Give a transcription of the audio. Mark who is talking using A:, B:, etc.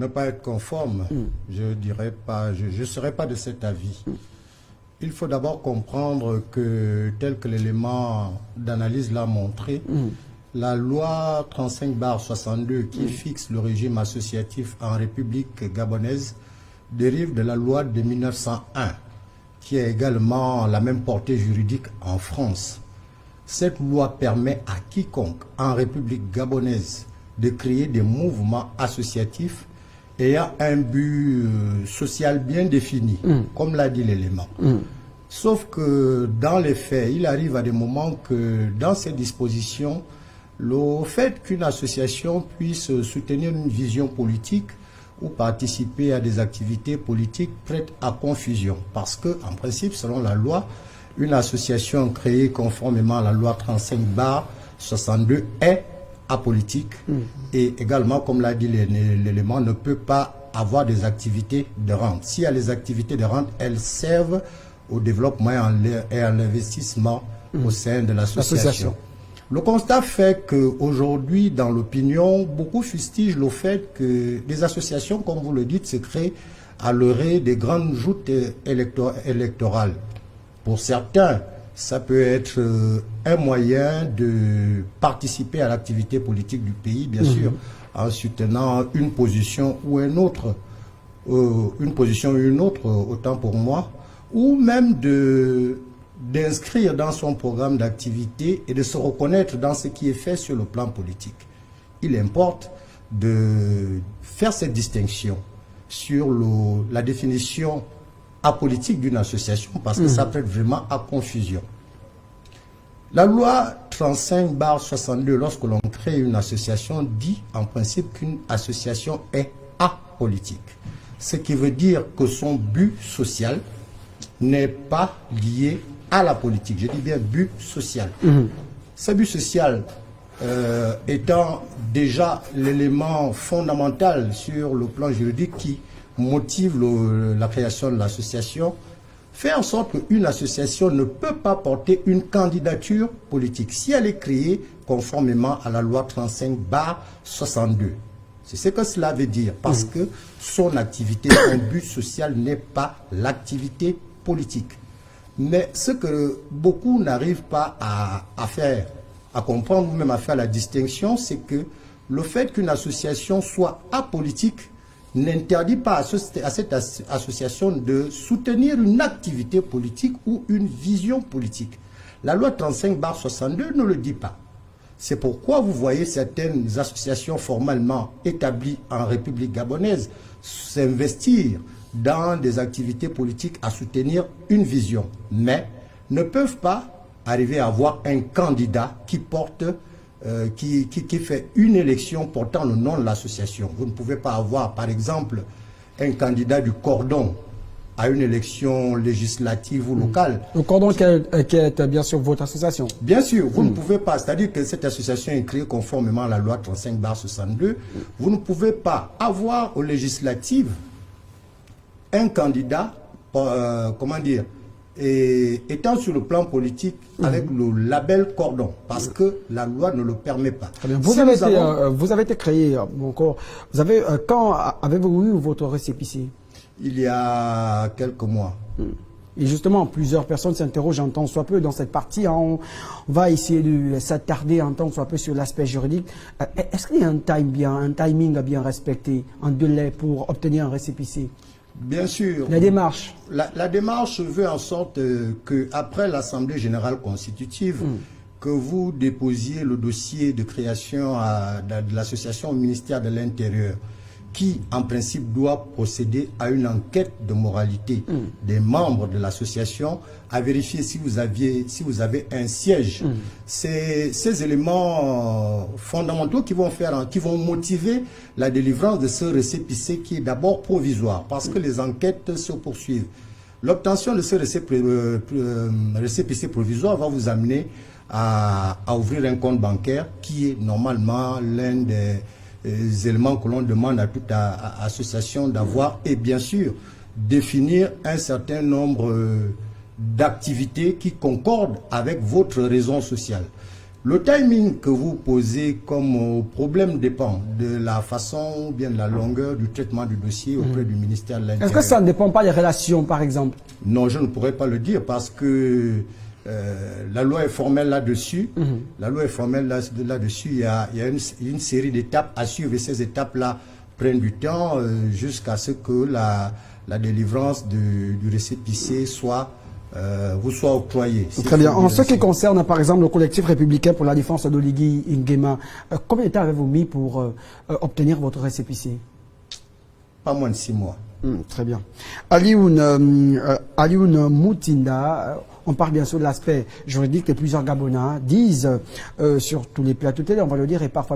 A: ne pas être conforme. Je dirais pas, je serais pas de cet avis. Il faut d'abord comprendre que, tel que l'élément d'analyse l'a montré, la loi 35/62 qui fixe le régime associatif en République gabonaise dérive de la loi de 1901, qui a également la même portée juridique en France. Cette loi permet à quiconque en République gabonaise de créer des mouvements associatifs ayant un but social bien défini, comme l'a dit l'élément. Sauf que dans les faits, il arrive à des moments que dans ces dispositions, le fait qu'une association puisse soutenir une vision politique ou participer à des activités politiques prête à confusion. Parce que, en principe, selon la loi, une association créée conformément à la loi 35/62 est apolitique et également, comme l'a dit l'élément, ne peut pas avoir des activités de rente. S'il y a les activités de rente, elles servent au développement et à l'investissement au sein de l'association. Le constat fait qu'aujourd'hui, dans l'opinion, beaucoup fustigent le fait que des associations, comme vous le dites, se créent à l'orée des grandes joutes électorales. Pour certains, ça peut être un moyen de participer à l'activité politique du pays, bien sûr, en soutenant une position ou une autre, autant pour moi, ou même d'inscrire dans son programme d'activité et de se reconnaître dans ce qui est fait sur le plan politique. Il importe de faire cette distinction sur la définition apolitique d'une association parce que ça prête vraiment à confusion. La loi 35/62, lorsque l'on crée une association, dit en principe qu'une association est apolitique. Ce qui veut dire que son but social n'est pas lié à la politique. Je dis bien but social. Ce but social étant déjà l'élément fondamental sur le plan juridique qui motive la création de l'association, fait en sorte qu'une association ne peut pas porter une candidature politique si elle est créée conformément à la loi 35/62. C'est ce que cela veut dire, parce que son activité, son but social n'est pas l'activité politique. Mais ce que beaucoup n'arrivent pas à faire, à comprendre ou même à faire la distinction, c'est que le fait qu'une association soit apolitique n'interdit pas à cette association de soutenir une activité politique ou une vision politique. La loi 35/62 ne le dit pas. C'est pourquoi vous voyez certaines associations formellement établies en République gabonaise s'investir dans des activités politiques à soutenir une vision, mais ne peuvent pas arriver à avoir un candidat qui porte, qui fait une élection portant le nom de l'association. Vous ne pouvez pas avoir, par exemple, un candidat du cordon à une élection législative ou locale.
B: Le cordon qui est bien sûr votre association.
A: Bien sûr, vous ne pouvez pas, c'est-à-dire que cette association est créée conformément à la loi 35/62. Vous ne pouvez pas avoir aux législatives un candidat, étant sur le plan politique avec le label cordon, parce que la loi ne le permet pas.
B: Vous avez été créé, quand avez-vous eu votre récépissé?
A: Il y a quelques mois.
B: Et justement, plusieurs personnes s'interrogent un tant soit peu dans cette partie. On va essayer de s'attarder un tant soit peu sur l'aspect juridique. Est-ce qu'il y a un timing à bien respecter, un délai pour obtenir un récépissé?
A: Bien sûr.
B: La démarche.
A: La démarche veut en sorte qu'après l'Assemblée générale constitutive, que vous déposiez le dossier de création de l'association au ministère de l'Intérieur, qui en principe doit procéder à une enquête de moralité des membres de l'association, à vérifier si vous avez un siège. Ces éléments fondamentaux qui vont motiver la délivrance de ce récépissé qui est d'abord provisoire, parce que les enquêtes se poursuivent. L'obtention de ce récépissé provisoire va vous amener à ouvrir un compte bancaire qui est normalement l'un des éléments que l'on demande à toute association d'avoir, et bien sûr définir un certain nombre d'activités qui concordent avec votre raison sociale. Le timing que vous posez comme problème dépend de la façon ou bien de la longueur du traitement du dossier auprès du ministère de l'Intérieur.
B: Est-ce que ça ne dépend pas des relations, par exemple?
A: Non, je ne pourrais pas le dire parce que la loi est formelle là-dessus. La loi est formelle là-dessus. Il y a une série d'étapes à suivre et ces étapes-là prennent du temps jusqu'à ce que la délivrance du récépissé vous soit octroyée.
B: Très bien. En ce qui concerne, par exemple, le collectif républicain pour la défense d'Oligui Nguema, combien de temps avez-vous mis pour obtenir votre récépissé?
A: Pas moins de 6 mois.
B: Très bien. Alioune Moutinda, on parle bien sûr de l'aspect juridique que plusieurs Gabonais disent sur tous les plateaux télé, on va le dire, et parfois